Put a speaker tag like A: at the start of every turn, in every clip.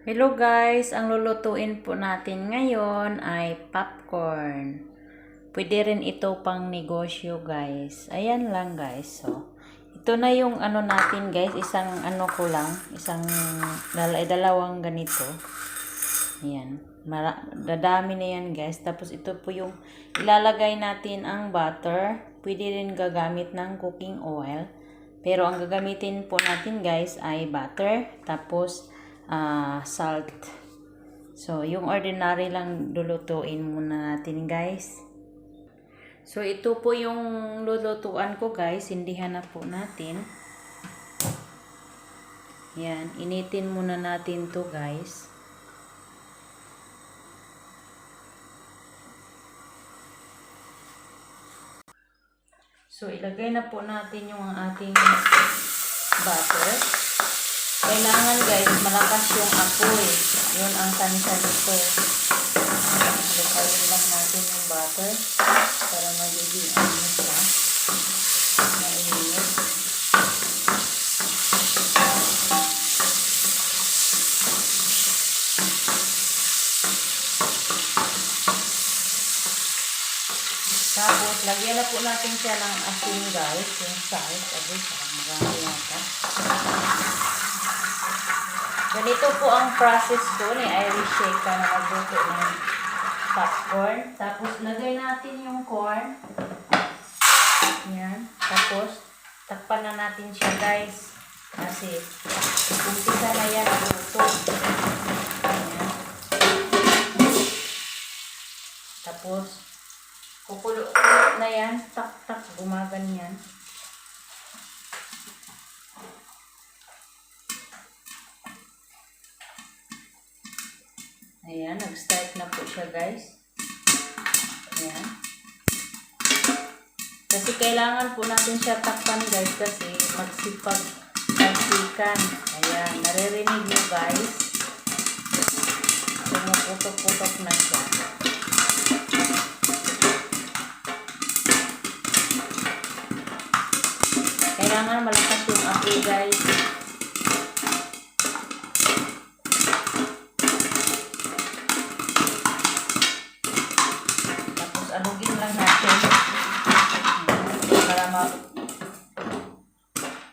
A: Hello guys, ang lulutuin po natin ngayon ay popcorn. Pwede rin ito pang negosyo guys. Ayan lang guys. So, ito na yung ano natin guys. Isang ano ko lang. Dalawang ganito. Ayan. Dadami na yan guys. Tapos ito po yung ilalagay natin ang butter. Pwede rin gagamit ng cooking oil. Pero ang gagamitin po natin guys ay butter. Tapos salt. So, yung ordinary lang lulutuin muna natin guys. So, ito po yung lulutuan ko guys. Hindihan na po natin. Yan. Initin muna natin to guys. So, ilagay na po natin yung ating butter. Kailangan guys, malakas yung apoy. Yun ang tansya nito. Lukayin lang natin yung butter para magiging ano siya. Mainit. Tapos, lagyan na po natin siya ng asin guys. Yung salt. Abay, parang marami yata. Ganito po ang process ko ni Irish sheikha na magluto ng popcorn. Tapos, lagay natin yung corn. Yan. Tapos, takpan na natin siya guys. Kasi, umpisa na yan ang luto. Yan. Tapos, kukulo-kulo na yan. Tak-tak, gumaganyan. Ayan, nag-start na po siya guys. Ayan. Kasi kailangan po natin siya takpan guys kasi magsipag-sikan. Ayan, naririnig nyo guys. Pumuputok-putok na siya. Kailangan malakas yung apoy guys. Alugin lang natin para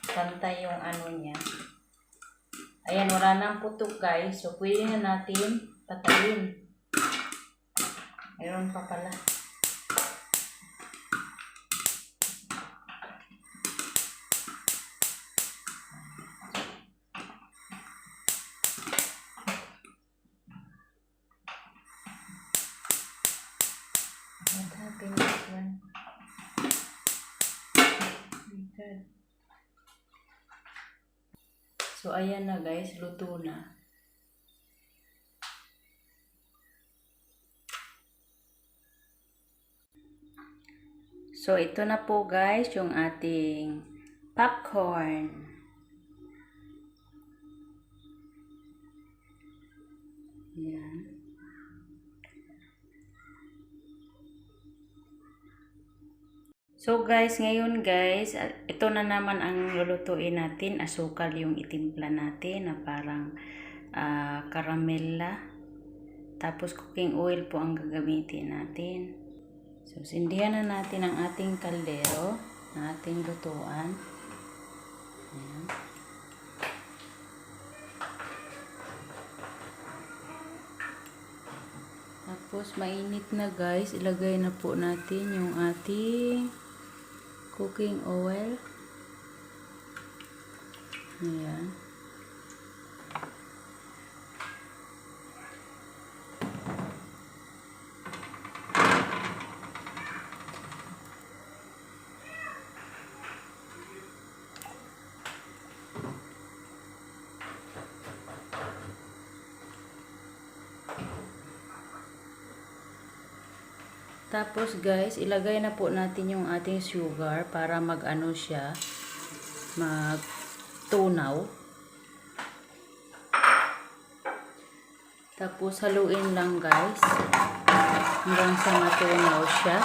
A: pantay yung ano niya. Ayan, wala nang putok guys. So, pwede na natin patayin. Mayroon pa pala. What happened this one? Good. So, ayan na guys, luto na. So, ito na po guys, yung ating popcorn. Ayan. So guys, ngayon guys, ito na naman ang lulutuin natin. Asukal yung itimpla natin na parang karamela. Tapos cooking oil po ang gagamitin natin. So sindihan na natin ang ating kaldero na ating lutuan. Ayan. Tapos mainit na guys, ilagay na po natin yung ating cooking oil. Ayan. Tapos guys, ilagay na po natin yung ating sugar para mag-ano siya, mag-tunaw. Tapos haluin lang guys hanggang sa matunaw siya.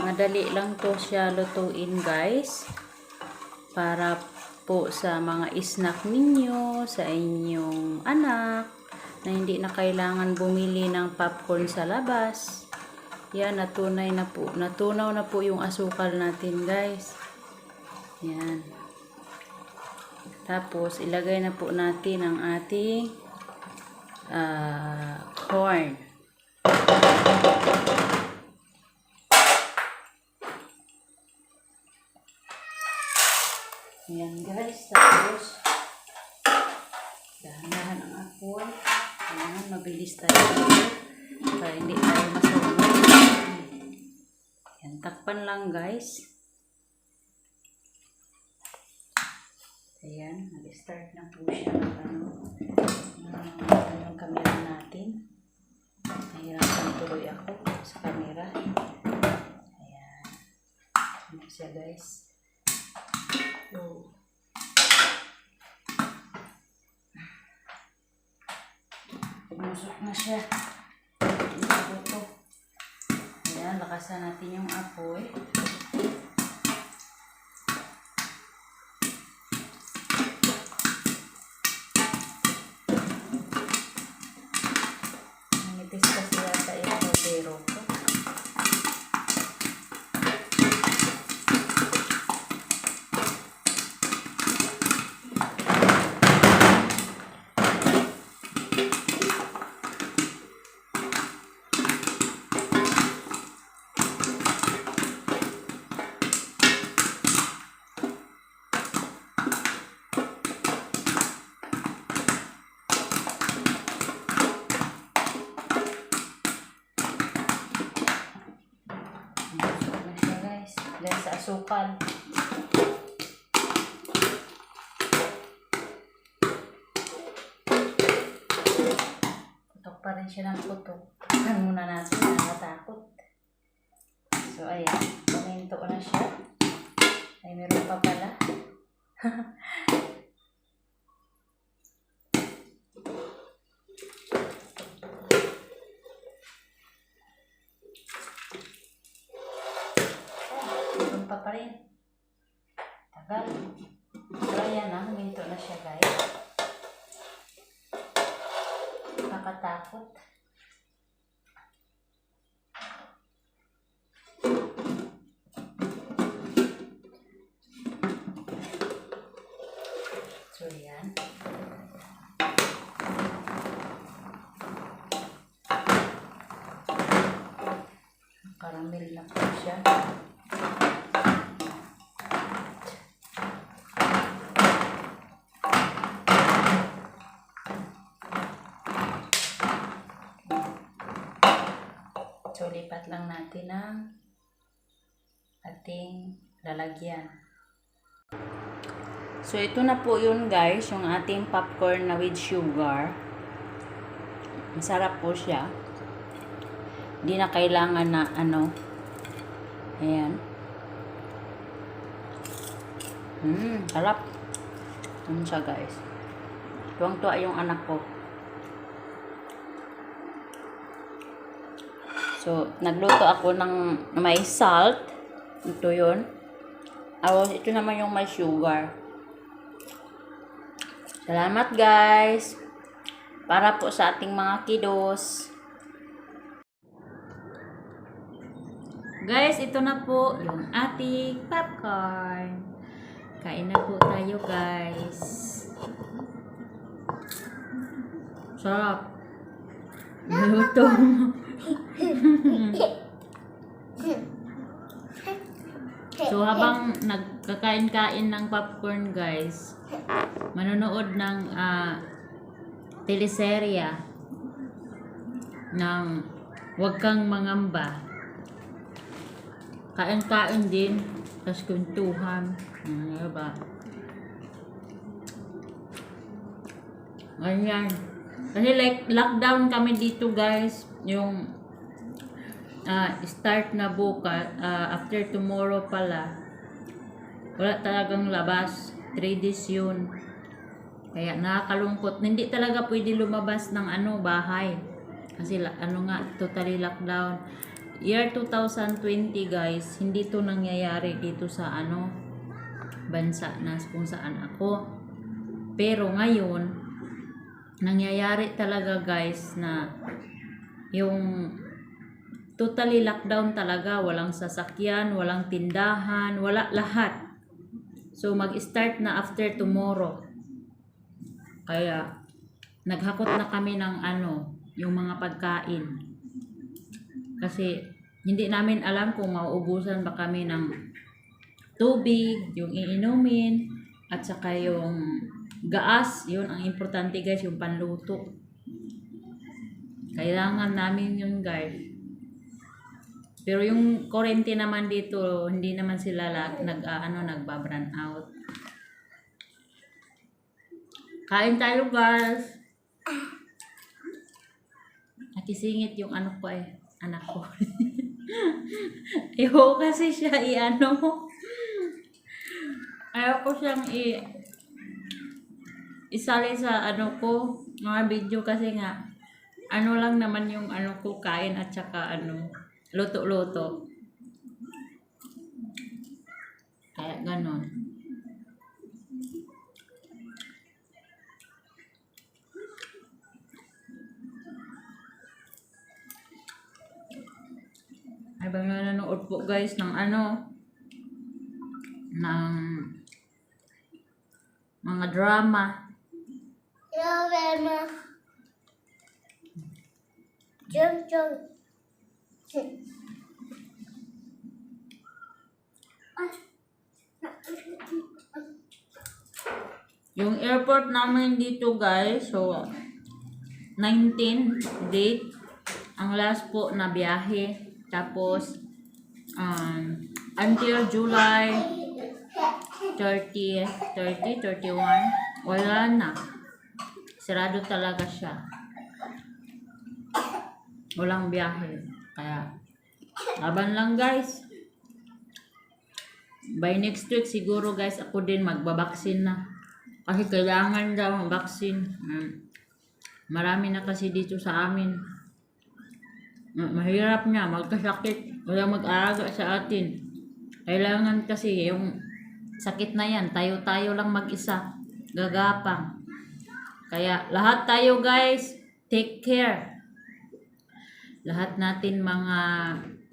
A: Madali lang to siya lutuin guys. Para po sa mga snack ninyo, sa inyong anak, na hindi na kailangan bumili ng popcorn sa labas. Yan, natunaw na po yung asukal natin guys. Yan. Tapos, ilagay na po natin ang ating corn. Ayan guys, tapos dahan-dahan ang apoy. Ayan, mabilis tayo para hindi tayo masunog. Ayan, takpan lang guys. Ayan, nag-start na po siya yung camera natin. Nahirapan tuloy ako sa camera. Ayan, ito siya guys. So, pumusok na siya. Ito. Ayan, lakasan natin yung apoy. Manipis kasi yata yung rodero ko. Dahil sa asukal. Putok pa rin siya ng putok. Takan muna natin, nakatakot. So, ayan. Puminto na siya. Ay, meron pa pala. Pa rin. Tagal. So, ayan na. Huminto na siya, guys. Nakakatakot. So, ayan. Caramel na po siya. So, lipat lang natin ang ating lalagyan. So, ito na po yun guys, yung ating popcorn na with sugar. Masarap po siya. Hindi na kailangan na ayan. Sarap. Siya guys. Tuwang-tuwa yung anak ko. So, nagluto ako ng may salt. Ito yun. Ito naman yung may sugar. Salamat guys. Para po sa ating mga kiddos. Guys, ito na po yung ating popcorn. Kain na po tayo guys. Sarap. Luto. So, habang nagkakain-kain ng popcorn guys, manonood ng teleserya ng Huwag Kang Mangamba. Kain-kain din, tas kuntuhan. Diba? Ganyan. Kasi like lockdown kami dito guys, yung start na bukas, after tomorrow pala, wala talagang labas, 3 days yun. Kaya nakakalungkot, hindi talaga pwede lumabas ng bahay. Kasi totally lockdown. year 2020 guys, hindi to nangyayari dito sa bansa na kung saan ako. Pero ngayon, nangyayari talaga guys na yung totally lockdown talaga, walang sasakyan, walang tindahan, wala lahat. So mag-start na after tomorrow. Kaya naghakot na kami ng yung mga pagkain. Kasi hindi namin alam kung mauubusan ba kami ng tubig, yung iinumin, at saka yung gas. Yun ang importante guys, yung panluto. Kailangan namin yun guys. Pero yung kurente naman dito, hindi naman sila nagba-brand out. Kain tayo guys. Nakisingit yung anak ko. Ayaw kasi siya ayaw ko siyang isali sa ko, mga video kasi nga, lang naman yung ko, kain at saka luto-luto. Kaya ganon. Habang nanonood po guys ng ng mga drama. Yung airport namin dito guys, so 19 date ang last po na biyahe, tapos until July 30, 31 wala na, sarado talaga siya, walang biyahe. Kaya laban lang guys. By next week siguro guys, ako din magbabaksin na. Kasi kailangan daw ang vaccine. Marami na kasi dito sa amin. Mahirap na, magkasakit. Wala mag-aaraga sa atin. Kailangan kasi yung sakit na yan, tayo-tayo lang mag-isa. Gagapang. Kaya lahat tayo guys, take care. Lahat natin mga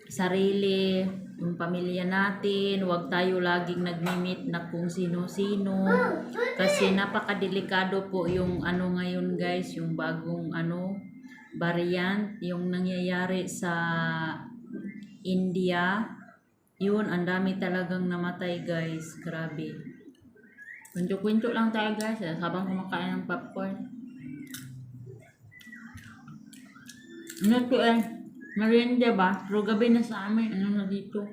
A: sarili, yung pamilya natin, huwag tayo laging nagmi-meet na kung sino-sino. Kasi napakadelikado po yung ngayon guys, yung bagong variant, yung nangyayari sa India. Yun, ang dami talagang namatay guys, grabe. Kwento-kwento lang tayo guys, habang kumakain ng popcorn. Merienda ba? Pero gabi na sa amin. Na dito?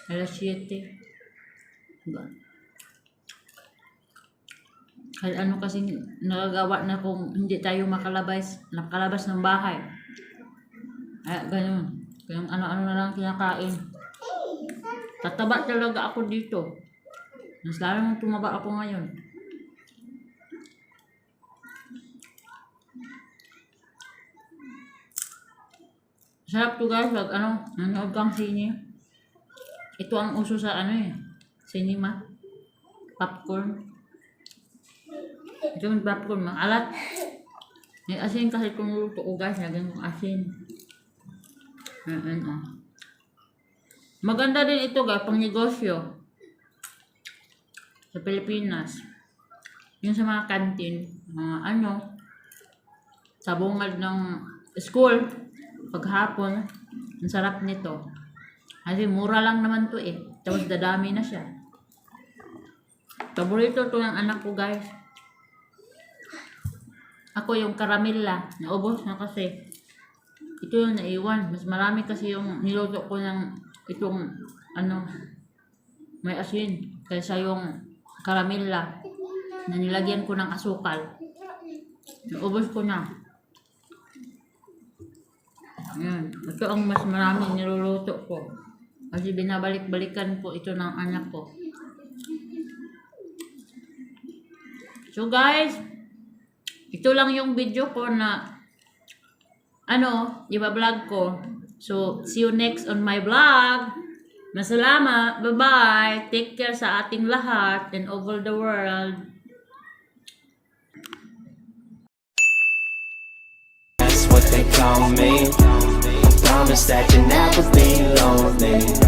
A: Alas 7. Diba? Kahit kasi nagagawa na kung hindi tayo makalabas ng bahay. Ay, ganun. Kaya ano na lang kinakain. Tataba talaga ako dito. Mas lalong tumaba ako ngayon. Sarap to guys, wag nanood kang sine. Ito ang uso sa cinema. Popcorn. Ito yung popcorn, maalat. May asin kasi kung luto ko guys, lagyan kong asin. Maganda din ito guys, pang negosyo. Sa Pilipinas. Yung sa mga kantin, sa bungad ng school, paghapon, ang sarap nito. Kasi mura lang naman to tapos dadami na siya. Paborito to ng anak ko guys. Ako yung karamela, naubos na kasi. Ito yung naiwan. Mas marami kasi yung niluto ko ng itong may asin kaysa yung karamela na nilagyan ko ng asukal. Naubos ko na. Yan. Ito ang mas maraming niluluto ko. Kasi binabalik-balikan po ito ng anak ko. So guys, ito lang yung video ko na iba-vlog ko So, see you next on my vlog. Masalamat. Bye-bye. Take care sa ating lahat and over the world.
B: That's what they call me. I promise that you never be lonely.